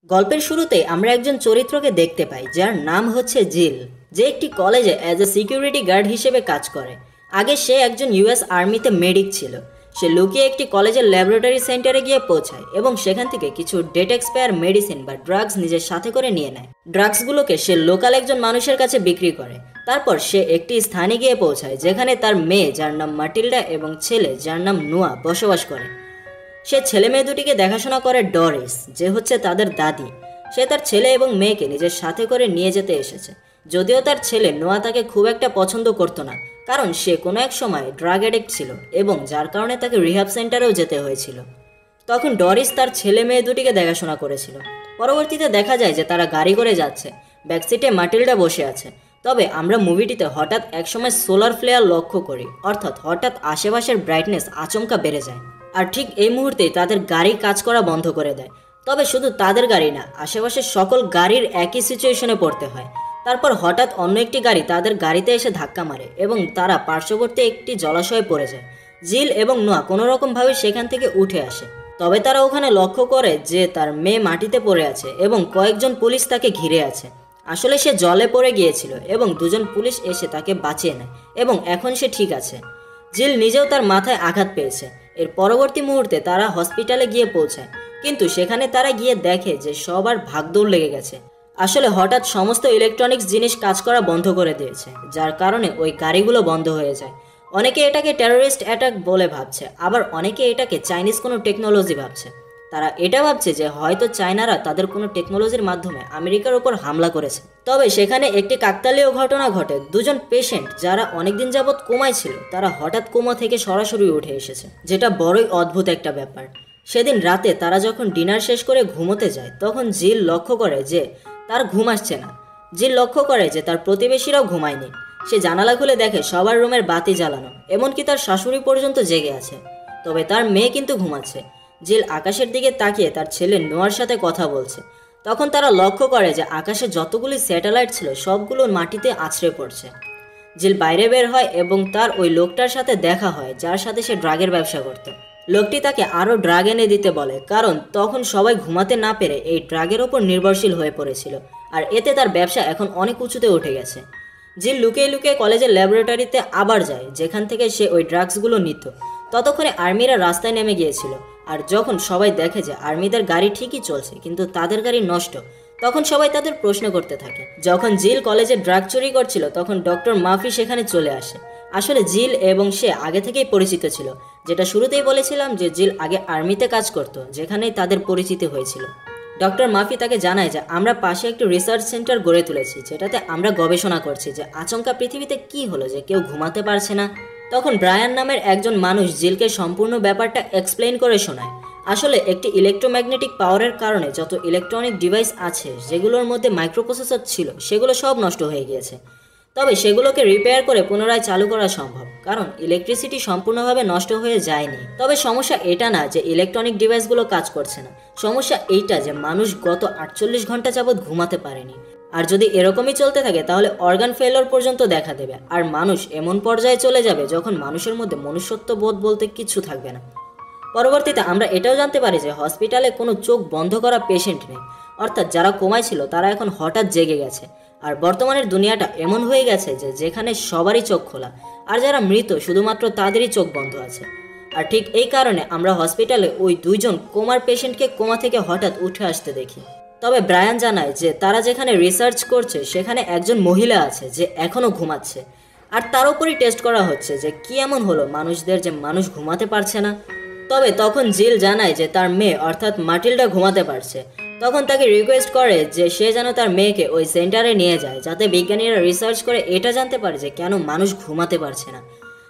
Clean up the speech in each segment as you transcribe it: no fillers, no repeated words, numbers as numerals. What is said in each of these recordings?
গল্পের শুরুতে আমরা একজন চরিত্রকে দেখতে পাই যার নাম হচ্ছে জিল, যে একটি কলেজে অ্যাজ এ সিকিউরিটি গার্ড হিসেবে কাজ করে। আগে সে একজন ইউএস আর্মিতে মেডিক ছিল। সে লুকিয়ে একটি কলেজের ল্যাবরেটরি সেন্টারে গিয়ে পৌঁছায় এবং সেখান থেকে কিছু ডেট এক্সপায়ার মেডিসিন বা ড্রাগস নিজের সাথে করে নিয়ে নেয়। ড্রাগসগুলোকে সে লোকাল একজন মানুষের কাছে বিক্রি করে। তারপর সে একটি স্থানে গিয়ে পৌঁছায় যেখানে তার মেয়ে যার নাম মাটিল্ডা এবং ছেলে যার নাম নোয়া বসবাস করে। সে ছেলে মেয়ে দুটিকে দেখাশোনা করে ডরিস, যে হচ্ছে তাদের দাদি। সে তার ছেলে এবং মেয়েকে নিজের সাথে করে নিয়ে যেতে এসেছে। যদিও তার ছেলে নোয়া তাকে খুব একটা পছন্দ করতো না, কারণ সে কোনো এক সময় ড্রাগ অ্যাডিক্ট ছিল এবং যার কারণে তাকে রিহ্যাব সেন্টারেও যেতে হয়েছিল। তখন ডরিস তার ছেলে মেয়ে দুটিকে দেখাশোনা করেছিল। পরবর্তীতে দেখা যায় যে তারা গাড়ি করে যাচ্ছে, ব্যাকসিটে মাটিল্ডা বসে আছে। তবে আমরা মুভিটিতে হঠাৎ একসময় সোলার ফ্লেয়ার লক্ষ্য করি, অর্থাৎ হঠাৎ আশেপাশের ব্রাইটনেস আচমকা বেড়ে যায়। আর ঠিক এই মুহূর্তেই তাদের গাড়ি কাজ করা বন্ধ করে দেয়। তবে শুধু তাদের গাড়ি না, আশেপাশের সকল গাড়ির একই সিচুয়েশনে পড়তে হয়। তারপর হঠাৎ অন্য একটি গাড়ি তাদের গাড়িতে এসে ধাক্কা মারে এবং তারা পার্শ্ববর্তী একটি জলাশয়ে পড়ে যায়। জিল এবং নোয়া কোনোরকমভাবে সেখান থেকে উঠে আসে। তবে তারা ওখানে লক্ষ্য করে যে তার মেয়ে মাটিতে পড়ে আছে এবং কয়েকজন পুলিশ তাকে ঘিরে আছে। আসলে সে জলে পড়ে গিয়েছিল এবং দুজন পুলিশ এসে তাকে বাঁচিয়ে নেয় এবং এখন সে ঠিক আছে। জিল নিজেও তার মাথায় আঘাত পেয়েছে। এর পরবর্তী মুহূর্তে তারা হসপিটালে গিয়ে পৌঁছায়, কিন্তু সেখানে তারা গিয়ে দেখে যে সবার ভাগদৌড় লেগে গেছে। আসলে হঠাৎ সমস্ত ইলেকট্রনিক্স জিনিস কাজ করা বন্ধ করে দিয়েছে, যার কারণে ওই গাড়িগুলো বন্ধ হয়ে যায়। অনেকে এটাকে টেরোরিস্ট অ্যাটাক বলে ভাবছে, আবার অনেকে এটাকে চাইনিজ কোনো টেকনোলজি ভাবছে। তারা এটা ভাবছে যে হয়তো চায়নারা তাদের কোনো টেকনোলজির মাধ্যমে আমেরিকার উপর হামলা করেছে। তবে সেখানে একটি কাকতালীয় ঘটনা ঘটে। দুজন পেশেন্ট যারা অনেকদিন যাবৎ কোমায় ছিল, তারা হঠাৎ কোমা থেকে সরাসরি উঠে এসেছে, যেটা বড়ই অদ্ভুত একটা ব্যাপার। সেদিন রাতে তারা যখন ডিনার শেষ করে ঘুমোতে যায়, তখন জিল লক্ষ্য করে যে তার ঘুম আসছে না। জিল লক্ষ্য করে যে তার প্রতিবেশীরাও ঘুমায়নি। সে জানালা খুলে দেখে সবার রুমের বাতি জ্বালানো, এমনকি তার শাশুড়ি পর্যন্ত জেগে আছে। তবে তার মেয়ে কিন্তু ঘুমাচ্ছে। জিল আকাশের দিকে তাকিয়ে তার ছেলে নোয়ার সাথে কথা বলছে। তখন তারা লক্ষ্য করে যে আকাশে যতগুলি স্যাটেলাইট ছিল সবগুলো মাটিতে আছড়ে পড়ছে। জিল বাইরে বের হয় এবং তার ওই লোকটার সাথে দেখা হয় যার সাথে সে ড্রাগের ব্যবসা করত। লোকটি তাকে আরও ড্রাগ এনে দিতে বলে, কারণ তখন সবাই ঘুমাতে না পেরে এই ড্রাগের ওপর নির্ভরশীল হয়ে পড়েছিল, আর এতে তার ব্যবসা এখন অনেক উঁচুতে উঠে গেছে। জিল লুকিয়ে লুকিয়ে কলেজের ল্যাবরেটরিতে আবার যায়, যেখান থেকে সে ওই ড্রাগসগুলো নিত। ততক্ষণে আর্মিরা রাস্তায় নেমে গিয়েছিল, আর যখন সবাই দেখে যে আর্মিদের গাড়ি ঠিকই চলছে কিন্তু তাদের গাড়ি নষ্ট, তখন সবাই তাদের প্রশ্ন করতে থাকে। যখন জিল কলেজে ড্রাগ চুরি করছিল, তখন ডক্টর মাফি সেখানে চলে আসে। আসলে জিল এবং সে আগে থেকেই পরিচিত ছিল, যেটা শুরুতেই বলেছিলাম যে জিল আগে আর্মিতে কাজ করত, যেখানেই তাদের পরিচিতি হয়েছিল। ডক্টর মাফি তাকে জানায় যে আমরা পাশে একটি রিসার্চ সেন্টার গড়ে তুলেছি, যেটাতে আমরা গবেষণা করছি যে আচমকা পৃথিবীতে কি হলো যে কেউ ঘুমাতে পারছে না। তখন ব্রায়ান নামের একজন মানুষ জিলকে সম্পূর্ণ ব্যাপারটা এক্সপ্লেইন করে শোনায়। আসলে একটি ইলেকট্রোম্যাগনেটিক পাওয়ারের কারণে যত ইলেকট্রনিক ডিভাইস আছে যেগুলোর মধ্যে মাইক্রোপ্রসেসর ছিল, সেগুলো সব নষ্ট হয়ে গিয়েছে। তবে সেগুলোকে রিপেয়ার করে পুনরায় চালু করা সম্ভব, কারণ ইলেকট্রিসিটি সম্পূর্ণভাবে নষ্ট হয়ে যায়নি। তবে সমস্যা এটা না যে ইলেকট্রনিক ডিভাইসগুলো কাজ করছে না, সমস্যা এইটা যে মানুষ গত 48 ঘন্টা যাবৎ ঘুমাতে পারেনি। আর যদি এরকমই চলতে থাকে তাহলে অর্গান ফেলিওর পর্যন্ত দেখা দেবে, আর মানুষ এমন পর্যায়ে চলে যাবে যখন মানুষের মধ্যে মনুষ্যত্ব বোধ বলতে কিছু থাকবে না। পরবর্তীতে আমরা এটাও জানতে পারি যে হসপিটালে কোনো চোখ বন্ধ করা পেশেন্ট নেই, অর্থাৎ যারা কোমায় ছিল তারা এখন হঠাৎ জেগে গেছে। আর বর্তমানের দুনিয়াটা এমন হয়ে গেছে যে যেখানে সবারই চোখ খোলা, আর যারা মৃত শুধুমাত্র তাদেরই চোখ বন্ধ আছে। আর ঠিক এই কারণে আমরা হসপিটালে ওই দুইজন কোমার পেশেন্টকে কোমা থেকে হঠাৎ উঠে আসতে দেখি। তবে ব্রায়ান জানায় যে তারা যেখানে রিসার্চ করছে সেখানে একজন মহিলা আছে যে এখনও ঘুমাচ্ছে, আর তার উপরই টেস্ট করা হচ্ছে যে কি এমন হলো মানুষদের যে মানুষ ঘুমাতে পারছে না। তবে তখন জিল জানায় যে তার মেয়ে অর্থাৎ মাটিল্ডা ঘুমাতে পারছে। তখন তাকে রিকোয়েস্ট করে যে সে যেন তার মেয়েকে ওই সেন্টারে নিয়ে যায়, যাতে বিজ্ঞানীরা রিসার্চ করে এটা জানতে পারে যে কেন মানুষ ঘুমাতে পারছে না।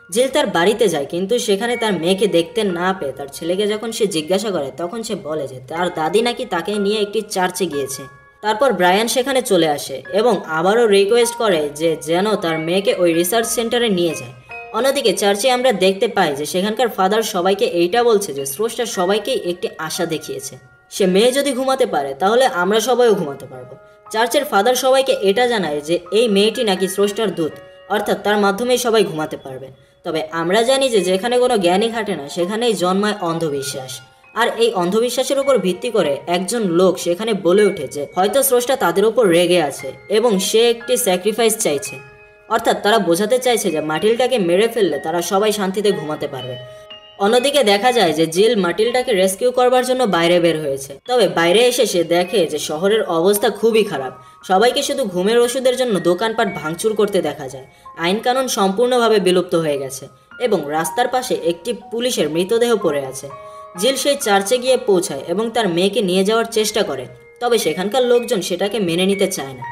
জিল তার বাড়িতে যায়, কিন্তু সেখানে তার মেয়েকে দেখতে না পেয়ে তার ছেলেকে যখন সে জিজ্ঞাসা করে, তখন সে বলে যে তার দাদি নাকি তাকে নিয়ে একটি চার্চে গিয়েছে। তারপর ব্রায়ান সেখানে চলে আসে এবং আবারও রিকোয়েস্ট করে যে যেন তার মেয়েকে ওই রিসার্চ সেন্টারে নিয়ে যায়। অন্যদিকে চার্চে আমরা দেখতে পাই যে সেখানকার ফাদার সবাইকে এইটা বলছে যে স্রষ্টা সবাইকেই একটি আশা দেখিয়েছে, সে মেয়ে যদি ঘুমাতে পারে তাহলে আমরা সবাইও ঘুমাতে পারবো। চার্চের ফাদার সবাইকে এটা জানায় যে এই মেয়েটি নাকি স্রষ্টার দূত, অর্থাৎ তার মাধ্যমেই সবাই ঘুমাতে পারবে। তবে আমরা জানি যে যেখানে কোনো জ্ঞানই খাটে না সেখানেই জন্মায় অন্ধবিশ্বাস। আর এই অন্ধবিশ্বাসের উপর ভিত্তি করে একজন লোক সেখানে বলে ওঠে যে হয়তো স্রষ্টা তাদের উপর রেগে আছে এবং সে একটি স্যাক্রিফাইস চাইছে। অর্থাৎ তারা বোঝাতে চাইছে যে মাটিলটাকে মেরে ফেললে তারা সবাই শান্তিতে ঘুমাতে পারবে। অন্যদিকে দেখা যায় যে জিল মাটিলটাকে রেস্কিউ করবার জন্য বাইরে বের হয়েছে। তবে বাইরে এসে সে দেখে যে শহরের অবস্থা খুবই খারাপ। সবাইকে শুধু ঘুমের ওষুধের জন্য দোকানপাট ভাঙচুর করতে দেখা যায়। আইন কানুন সম্পূর্ণভাবে বিলুপ্ত হয়ে গেছে এবং রাস্তার পাশে একটি পুলিশের মৃতদেহ পড়ে আছে। জিল সেই চার্চে গিয়ে পৌঁছায় এবং তার মেয়েকে নিয়ে যাওয়ার চেষ্টা করে। তবে সেখানকার লোকজন সেটাকে মেনে নিতে চায় না।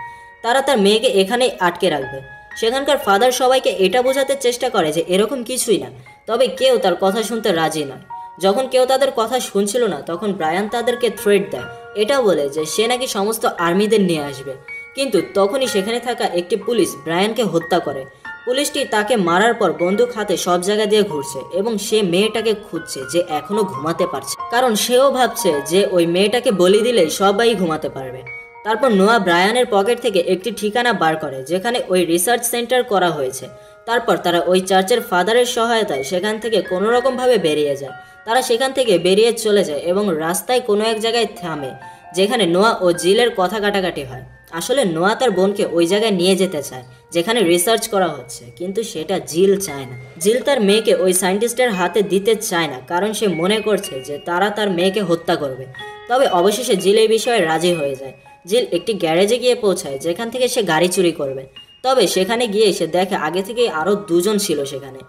তারা তার মেয়েকে এখানেই আটকে রাখবে। সেখানকার ফাদার সবাইকে এটা বোঝাতে চেষ্টা করে যে এরকম কিছুই না, তবে কেউ তার কথা শুনতে রাজি নয়। যখন কেউ তাদের কথা শুনছিল না তখন ব্রায়ান তাদেরকে থ্রেট দেয়, এটা বলে যে সে নাকি সমস্ত আর্মিদের নিয়ে আসবে। কিন্তু তখনই সেখানে থাকা একটি পুলিশ ব্রায়ানকে হত্যা করে। পুলিশটি তাকে মারার পর বন্দুক হাতে সব জায়গা দিয়ে ঘুরছে এবং সে মেয়েটাকে খুঁজছে যে এখনো ঘুমাতে পারছে, কারণ সেও ভাবছে যে ওই মেয়েটাকে বলি দিলেই সবাই ঘুমাতে পারবে। তারপর নোয়া ব্রায়ানের পকেট থেকে একটি ঠিকানা বার করে যেখানে ওই রিসার্চ সেন্টার করা হয়েছে। তারপর তারা ওই চার্চের ফাদারের সহায়তায় সেখান থেকে কোনোরকমভাবে বেরিয়ে যায়। তারা সেখান থেকে বেরিয়ে চলে যায় এবং রাস্তায় কোনো এক জায়গায় থামে যেখানে নোয়া ও জিলের কথা কাটাকাটি হয়। আসলে নোয়া তার বোনকে ওই জায়গায় নিয়ে যেতে চায় যেখানে রিসার্চ করা হচ্ছে, কিন্তু সেটা জিল চায় না। জিল তার মেয়েকে ওই সায়েন্টিস্টের হাতে দিতে চায় না কারণ সে মনে করছে যে তারা তার মেয়েকে হত্যা করবে। তবে অবশেষে জিল এই বিষয়ে রাজি হয়ে যায়। জিল একটি গ্যারেজে গিয়ে পৌঁছায় যেখান থেকে সে গাড়ি চুরি করবে। তবে সেখানে গিয়ে সে দেখে আগে থেকেই আরও দুজন ছিল সেখানে।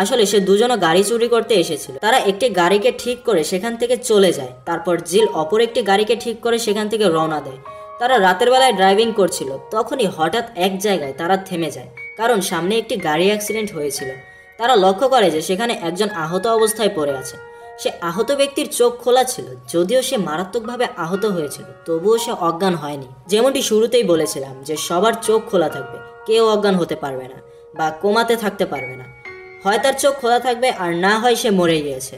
আসলে সে দুজনও গাড়ি চুরি করতে এসেছিল। তারা একটি গাড়িকে ঠিক করে সেখান থেকে চলে যায়। তারপর জিল অপর একটি গাড়িকে ঠিক করে সেখান থেকে রওনা দেয়। তারা রাতের বেলায় ড্রাইভিং করছিল, তখনই হঠাৎ এক জায়গায় তারা থেমে যায় কারণ সামনে একটি গাড়ি অ্যাক্সিডেন্ট হয়েছিল। তারা লক্ষ্য করে যে সেখানে একজন আহত অবস্থায় পড়ে আছে। সে আহত ব্যক্তির চোখ খোলা ছিল, যদিও সে মারাত্মকভাবে আহত হয়েছিল তবুও সে অজ্ঞান হয়নি। যেমনটি শুরুতেই বলেছিলাম যে সবার চোখ খোলা থাকবে, কেউ অজ্ঞান হতে পারবে না বা কোমাতে থাকতে পারবে না। হয় তার চোখ খোলা থাকবে আর না হয় সে মরে গিয়েছে।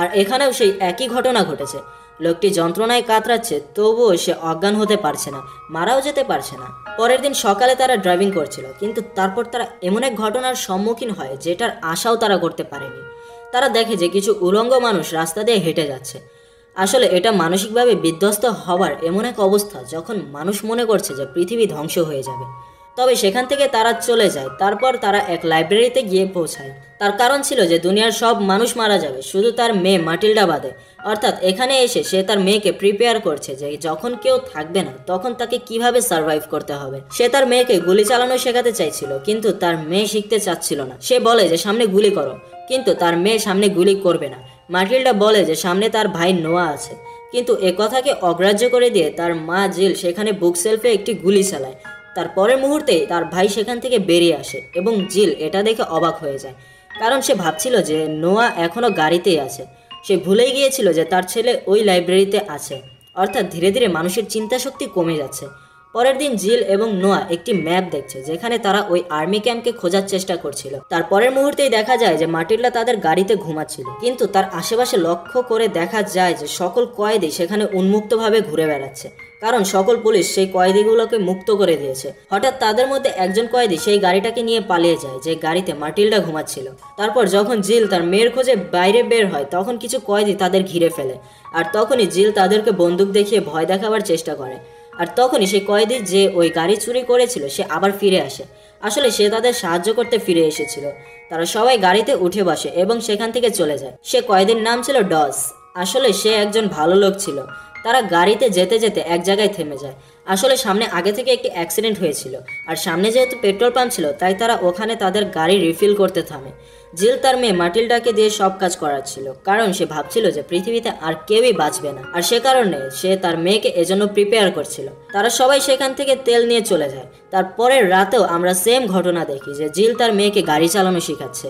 আর এখানেও সেই একই ঘটনা ঘটেছে। লোকটি যন্ত্রণায় কাতরাচ্ছে তবুও সে অজ্ঞান হতে পারছে না, মারাও যেতে পারছে না। পরের দিন সকালে তারা ড্রাইভিং করছিল, কিন্তু তারপর তারা এমন এক ঘটনার সম্মুখীন হয় যেটার আশাও তারা করতে পারেনি। তারা দেখে যে কিছু উলঙ্গ মানুষ রাস্তা দিয়ে হেঁটে যাচ্ছে। আসলে এটা মানসিকভাবে বিধ্বস্ত হওয়ার এমন এক অবস্থা যখন মানুষ মনে করছে যে পৃথিবী ধ্বংস হয়ে যাবে। তবে সেখান থেকে তারা চলে যায়। তারপর তারা এক লাইব্রেরিতে গিয়ে পৌঁছায়। তার কারণ ছিল যে দুনিয়ার সব মানুষ মারা যাবে, শুধু তার মেয়ে মাটিল্ডা বাদে। অর্থাৎ এখানে এসে সে তার মেয়েকে প্রিপেয়ার করছে যে যখন কেউ থাকবে না তখন তাকে কিভাবে সার্ভাইভ করতে হবে। সে তার মেয়েকে গুলি চালানো শেখাতে চাইছিল, কিন্তু তার মেয়ে শিখতে চাচ্ছিল না। সে বলে যে সামনে গুলি করো, কিন্তু তার মেয়ে সামনে গুলি করবে না। মাটিল্ডা বলে যে সামনে তার ভাই নোয়া আছে, কিন্তু এ কথাকে অগ্রাহ্য করে দিয়ে তার মা জিল সেখানে বুক সেলফে একটি গুলি চালায়। তার পরের মুহূর্তেই তার ভাই সেখান থেকে বেরিয়ে আসে এবং জিল এটা দেখে অবাক হয়ে যায়, কারণ সে ভাবছিল যে নোয়া এখনও গাড়িতেই আছে। সে ভুলেই গিয়েছিল যে তার ছেলে ওই লাইব্রেরিতে আছে। অর্থাৎ ধীরে ধীরে মানুষের চিন্তাশক্তি কমে যাচ্ছে। পরের দিন জিল এবং নোয়া একটি ম্যাপ দেখছে যেখানে তারা ওই আর্মি ক্যাম্পকে খোঁজার চেষ্টা করছিল। তার পরের মুহূর্তেই দেখা যায় যে মাটিল্ডা তাদের গাড়িতে ঘুমাচ্ছিল, কিন্তু তার আশেপাশে লক্ষ্য করে দেখা যায় যে সকল কয়েদি সেখানে উন্মুক্তভাবে ঘুরে বেড়াচ্ছে, কারণ সকল পুলিশ সেই কয়েদিগুলোকে মুক্ত করে দিয়েছে। হঠাৎ তাদের মধ্যে একজন কয়েদি সেই গাড়িটাকে নিয়ে পালিয়ে যায় যে গাড়িতে মাটিল্ডা ঘুমাচ্ছিল। তারপর যখন জিল তার মেয়ের খোঁজে বাইরে বের হয় তখন কিছু কয়েদি তাদের ঘিরে ফেলে, আর তখনই জিল তাদেরকে বন্দুক দেখিয়ে ভয় দেখাবার চেষ্টা করে। আর তখনই সেই কয়েদি যে ওই গাড়ি চুরি করেছিল সে আবার ফিরে আসে। আসলে সে তাদের সাহায্য করতে ফিরে এসেছিল। তারা সবাই গাড়িতে উঠে বসে এবং সেখান থেকে চলে যায়। সে কয়েদির নাম ছিল ডস। আসলে সে একজন ভালো লোক ছিল। তারা গাড়িতে যেতে যেতে এক জায়গায় থেমে যায়। আসলে সামনে আগে থেকে একটি অ্যাক্সিডেন্ট হয়েছিল, আর সামনে যেহেতু পেট্রোল পাম্প ছিল তাই তারা ওখানে তাদের গাড়ি রিফিল করতে থামে। জিল তার মেয়ে মাটিল্ডাকে দিয়ে সব কাজ করাচ্ছিল, কারণ সে ভাবছিল যে পৃথিবীতে আর কেউই বাঁচবে না, আর সে কারণে সে তার মেয়েকে এজন্য প্রিপেয়ার করছিল। তারা সবাই সেখান থেকে তেল নিয়ে চলে যায়। তারপরের রাতেও আমরা সেম ঘটনা দেখি যে জিল তার মেয়েকে গাড়ি চালানো শেখাচ্ছে।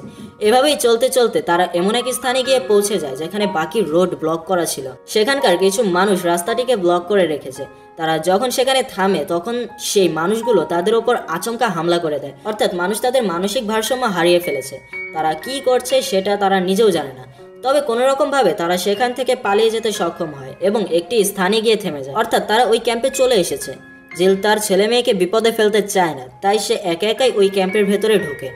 এভাবেই চলতে চলতে তারা এমন এক স্থানে গিয়ে পৌঁছে যায় যেখানে বাকি রোড ব্লক করা ছিল। সেখানকার কিছু মানুষ রাস্তাটিকে ব্লক করে রেখেছে। তারা যখন সেখানে থামে তখন সেই মানুষগুলো তাদের উপর আচমকা হামলা করে দেয়। অর্থাৎ মানুষ তাদের মানসিক ভারসাম্য হারিয়ে ফেলেছে। তারা কি করছে সেটা তারা নিজেও জানে না। তবে কোনো রকম ভাবে তারা সেখান থেকে পালিয়ে যেতে সক্ষম হয় এবং একটি স্থানে গিয়ে থেমে যায়। অর্থাৎ তারা ওই ক্যাম্পে চলে এসেছে। জিল তার ছেলে মেয়েকে বিপদে ফেলতে চায় না, তাই সে একা একাই ওই ক্যাম্পের ভেতরে ঢোকে,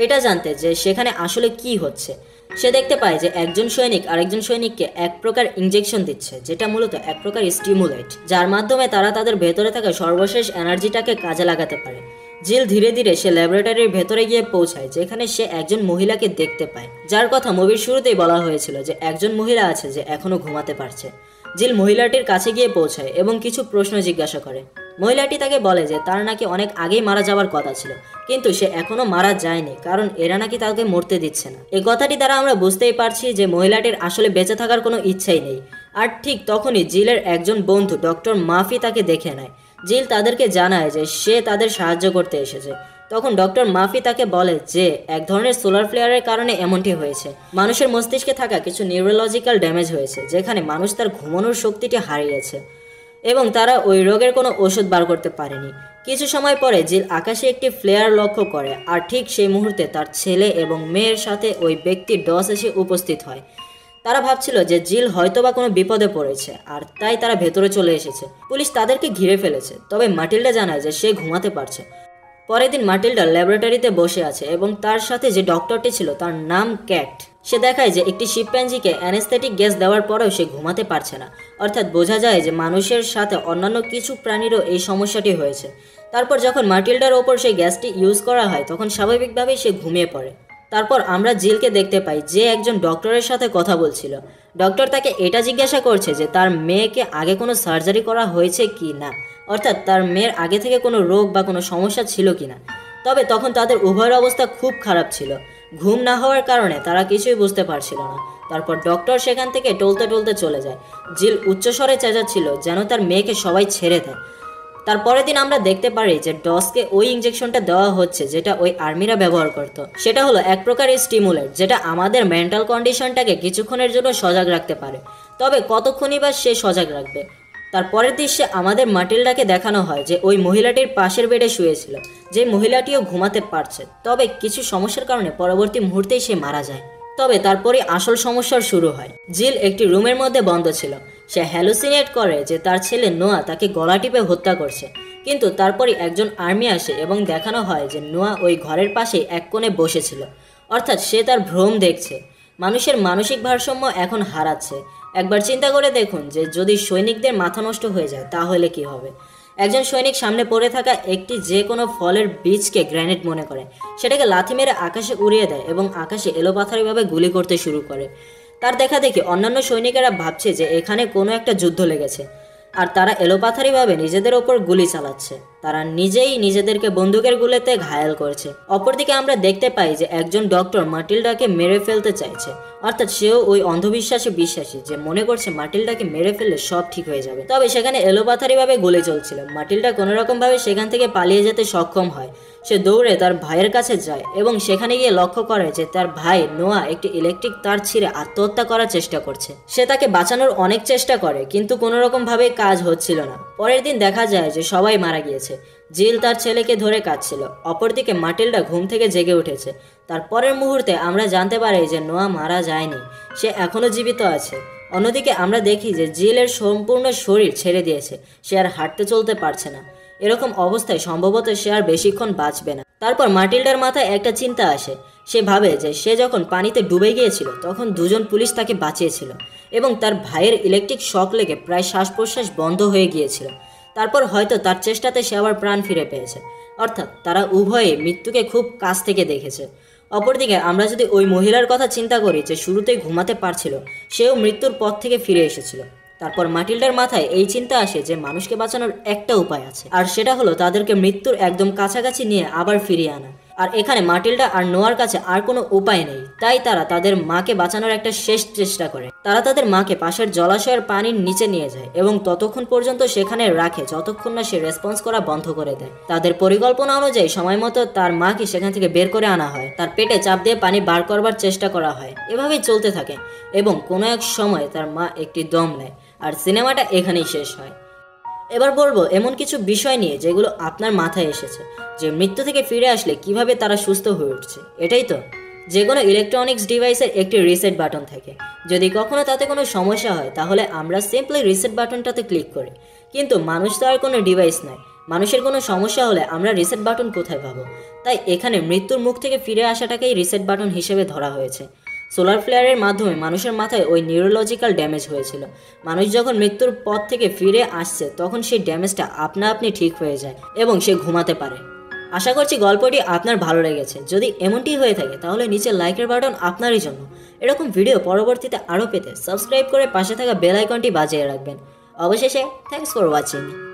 এটা জানতে যে সেখানে আসলে কি হচ্ছে। সে দেখতে পায় যে একজন সৈনিক আরেকজন সৈনিককে এক প্রকার ইনজেকশন দিচ্ছে, যেটা মূলত এক প্রকার স্টিমুলেট, যার মাধ্যমে তারা তাদের ভেতরে থাকা সর্বশেষ এনার্জিটাকে কাজে লাগাতে পারে। জিল ধীরে ধীরে সে ল্যাবরেটরির ভেতরে গিয়ে পৌঁছায়, যেখানে সে একজন মহিলাকে দেখতে পায়, যার কথা মুভির শুরুতেই বলা হয়েছিল যে একজন মহিলা আছে যে এখনো ঘুমাতে পারছে। জিল মহিলাটির কাছে গিয়ে পৌঁছায় এবং কিছু প্রশ্ন জিজ্ঞাসা করে। মহিলাটি তাকে বলে যে তার নাকি অনেক আগেই মারা যাওয়ার কথা ছিল, কিন্তু সে এখনো মারা যায়নি, কারণ এরা নাকি তাকে মরতে দিচ্ছে না। এই কথাটি দ্বারা আমরা বুঝতেই পারছি যে মহিলাটির আসলে বেঁচে থাকার কোনো ইচ্ছাই নেই। আর ঠিক তখনই জিলের একজন বন্ধু ডক্টর মাফি তাকে দেখে নেয়। জিল তাদেরকে জানায় যে সে তাদের সাহায্য করতে এসেছে। তখন ডক্টর মাফি তাকে বলে যে এক ধরনের সোলার ফ্লেয়ারের কারণে এমনটি হয়েছে। মানুষের মস্তিষ্কে থাকা কিছু নিউরোলজিক্যাল ড্যামেজ হয়েছে, যেখানে মানুষ তার ঘুমানোর শক্তিটি হারিয়েছে এবং তারা ওই রোগের কোনো ওষুধ বার করতে পারেনি। কিছু সময় পরে জিল আকাশে একটি ফ্লেয়ার লক্ষ্য করে, আর ঠিক সেই মুহূর্তে তার ছেলে এবং মেয়ের সাথে ওই ব্যক্তি ডস এসে উপস্থিত হয়। তারা ভাবছিল যে জিল হয়তোবা কোনো বিপদে পড়েছে, আর তাই তারা ভেতরে চলে এসেছে। পুলিশ তাদেরকে ঘিরে ফেলেছে, তবে মাটিল্ডা জানায় যে সে ঘুমাতে পারছে। পরের দিন মাটিল্ডা ল্যাবরেটরিতে বসে আছে এবং তার সাথে যে ডক্টরটি ছিল তার নাম ক্যাট। সে দেখায় যে একটি শিম্প্যাঞ্জিকে অ্যানেস্থেটিক গ্যাস দেওয়ার পরেও সে ঘুমাতে পারছে না, অর্থাৎ বোঝা যায় যে মানুষের সাথে অন্যান্য কিছু প্রাণীরও এই সমস্যাটি হয়েছে। তারপর যখন মাটিল্ডার ওপর সেই গ্যাসটি ইউজ করা হয় তখন স্বাভাবিকভাবেই সে ঘুমিয়ে পড়ে। তারপর আমরা জিলকে দেখতে পাই যে একজন ডক্টরের সাথে কথা বলছিল। ডক্টর তাকে এটা জিজ্ঞাসা করছে যে তার মেয়েকে আগে কোনো সার্জারি করা হয়েছে কি না, অর্থাৎ তার মেয়ের আগে থেকে কোনো রোগ বা কোনো সমস্যা ছিল কি না। তবে তখন তাদের উভয়ের অবস্থা খুব খারাপ ছিল। ঘুম না হওয়ার কারণে তারা কিছুই বুঝতে পারছিল না। তারপর ডক্টর সেখান থেকে টলতে টলতে চলে যায়। জিল উচ্চস্বরে চেঁচাচ্ছিল যেন তার মেয়েকে সবাই ছেড়ে দেয়। তারপরের দিন আমরা দেখতে পারি যে ডসকে ওই ইনজেকশনটা দেওয়া হচ্ছে যেটা ওই আর্মিরা ব্যবহার করত। সেটা হলো এক প্রকারের স্টিমুলেট, যেটা আমাদের মেন্টাল কন্ডিশনটাকে কিছুক্ষণের জন্য সজাগ রাখতে পারে। তবে কতক্ষণই বা সে সজাগ রাখবে। তারপরের দৃশ্যে আমাদের মাটিল্ডাকে দেখানো হয় যে ওই মহিলাটির পাশের বেডে শুয়েছিল, যে মহিলাটিও ঘুমাতে পারছে। তবে কিছু সমস্যার কারণে পরবর্তী মুহূর্তেই সে মারা যায়। তবে তারপরে আসল সমস্যার শুরু হয়। জিল একটি রুমের মধ্যে বন্ধ ছিল। সে হ্যালুসিনেট করে যে তার ছেলে নোয়া তাকে গলা টিপে হত্যা করছে, কিন্তু তারপরে একজন আর্মি আসে এবং দেখানো হয় যে নোয়া ওই ঘরের পাশেই এক কোণে বসেছিল, অর্থাৎ সে তার ভ্রম দেখছে। মানুষের মানসিক ভারসাম্য এখন হারাচ্ছে। একবার চিন্তা করে দেখুন যে যদি সৈনিকদের মাথা নষ্ট হয়ে যায় তাহলে কি হবে। একজন সৈনিক সামনে পড়ে থাকা একটি যে কোনো ফলের বীজকে গ্রেনেড মনে করে, সেটাকে লাথি মেরে আকাশে উড়িয়ে দেয় এবং আকাশে এলোপাথারিভাবে গুলি করতে শুরু করে। তার দেখা দেখি অন্যান্য সৈনিকেরা ভাবছে যে এখানে কোনো একটা যুদ্ধ লেগেছে, আর তারা এলোপাথারিভাবে নিজেদের ওপর গুলি চালাচ্ছে। তারা নিজেই নিজেদেরকে বন্দুকের গুলিতে ঘায়েল করছে। অপরদিকে আমরা দেখতে পাই যে একজন ডক্টর মাটিল্ডাকে মেরে ফেলতে চাইছে, অর্থাৎ সেও ওই অন্ধবিশ্বাসে বিশ্বাসী যে মনে করছে মাটিল্ডাকে মেরে ফেললে সব ঠিক হয়ে যাবে। তবে সেখানে এলোপাথারিভাবে গুলি চলছিল। মাটিল্ডা কোনো রকমভাবে সেখান থেকে পালিয়ে যেতে সক্ষম হয়। সে দৌড়ে তার ভাইয়ের কাছে যায় এবং সেখানে গিয়ে লক্ষ্য করে যে তার ভাই নোয়া একটি ইলেকট্রিক তার ছিঁড়ে আত্মহত্যা করার চেষ্টা করছে। সে তাকে বাঁচানোর অনেক চেষ্টা করে, কিন্তু কোনো রকমভাবে কাজ হচ্ছিল না। পরের দিন দেখা যায় যে সবাই মারা গিয়েছে। জিল তার ছেলেকে ধরে কাঁদছিল। অপরদিকে মাটিল্ডা ঘুম থেকে জেগে উঠেছে। তার পরের মুহূর্তে আমরা জানতে পারি যে নোয়া মারা যায়নি, সে এখনও জীবিত আছে। অন্যদিকে আমরা দেখি যে জিলের সম্পূর্ণ শরীর ছেড়ে দিয়েছে, সে আর হাঁটতে চলতে পারছে না। এরকম অবস্থায় সম্ভবত সে আর বেশিক্ষণ বাঁচবে না। তারপর মাটিল্ডার মাথায় একটা চিন্তা আসে। সে ভাবে যে সে যখন পানিতে ডুবে গিয়েছিল তখন দুজন পুলিশ তাকে বাঁচিয়েছিল এবং তার ভাইয়ের ইলেকট্রিক শক লেগে প্রায় শ্বাস প্রশ্বাস বন্ধ হয়ে গিয়েছিল। তারপর হয়তো তার চেষ্টাতে সে আবার প্রাণ ফিরে পেয়েছে, অর্থাৎ তারা উভয়ে মৃত্যুকে খুব কাছ থেকে দেখেছে। অপরদিকে আমরা যদি ওই মহিলার কথা চিন্তা করি যে শুরুতেই ঘুমাতে পারছিল, সেও মৃত্যুর পথ থেকে ফিরে এসেছিল। তারপর মাটিল্ডার মাথায় এই চিন্তা আসে যে মানুষকে বাঁচানোর একটা উপায় আছে, আর সেটা হলো তাদেরকে মৃত্যুর একদম কাছাকাছি নিয়ে আবার ফিরিয়ে আনা। আর এখানে মাটিল্ডা আর নোয়ার কাছে আর কোনো উপায় নেই, তাই তারা তাদের মাকে বাঁচানোর একটা শেষ চেষ্টা করে। তারা তাদের মাকে পাশের জলাশয়ের পানির নিচে নিয়ে যায় এবং ততক্ষণ পর্যন্ত সেখানে রাখে যতক্ষণ না সে রেসপন্স করা বন্ধ করে দেয়। তাদের পরিকল্পনা অনুযায়ী সময় মতো তার মাকে সেখান থেকে বের করে আনা হয়। তার পেটে চাপ দিয়ে পানি বার করবার চেষ্টা করা হয়। এভাবেই চলতে থাকে এবং কোনো এক সময় তার মা একটি দম নেয়, আর সিনেমাটা এখানেই শেষ হয়। এবার বলবো এমন কিছু বিষয় নিয়ে যেগুলো আপনার মাথায় এসেছে, যে মৃত্যু থেকে ফিরে আসলে কিভাবে তারা সুস্থ হয়ে উঠছে। এটাই তো, যে কোনো ইলেকট্রনিক্স ডিভাইসের একটি রিসেট বাটন থাকে। যদি কখনো তাতে কোনো সমস্যা হয় তাহলে আমরা সিম্পলি রিসেট বাটনটাতে ক্লিক করি, কিন্তু মানুষ তো আর কোনো ডিভাইস নয়। মানুষের কোনো সমস্যা হলে আমরা রিসেট বাটন কোথায় পাবো? তাই এখানে মৃত্যুর মুখ থেকে ফিরে আসাটাকেই রিসেট বাটন হিসেবে ধরা হয়েছে। সোলার ফ্লেয়ারের মাধ্যমে মানুষের মাথায় ওই নিউরোলজিক্যাল ড্যামেজ হয়েছিল। মানুষ যখন মৃত্যুর পথ থেকে ফিরে আসছে তখন সেই ড্যামেজটা আপনা আপনি ঠিক হয়ে যায় এবং সে ঘুমাতে পারে। আশা করছি গল্পটি আপনার ভালো লেগেছে। যদি এমনটি হয়ে থাকে তাহলে নিচে লাইকের বাটন আপনারই জন্য। এরকম ভিডিও পরবর্তীতে আরও পেতে সাবস্ক্রাইব করে পাশে থাকা বেল আইকনটি বাজিয়ে রাখবেন। অবশেষে থ্যাঙ্কস ফর ওয়াচিং।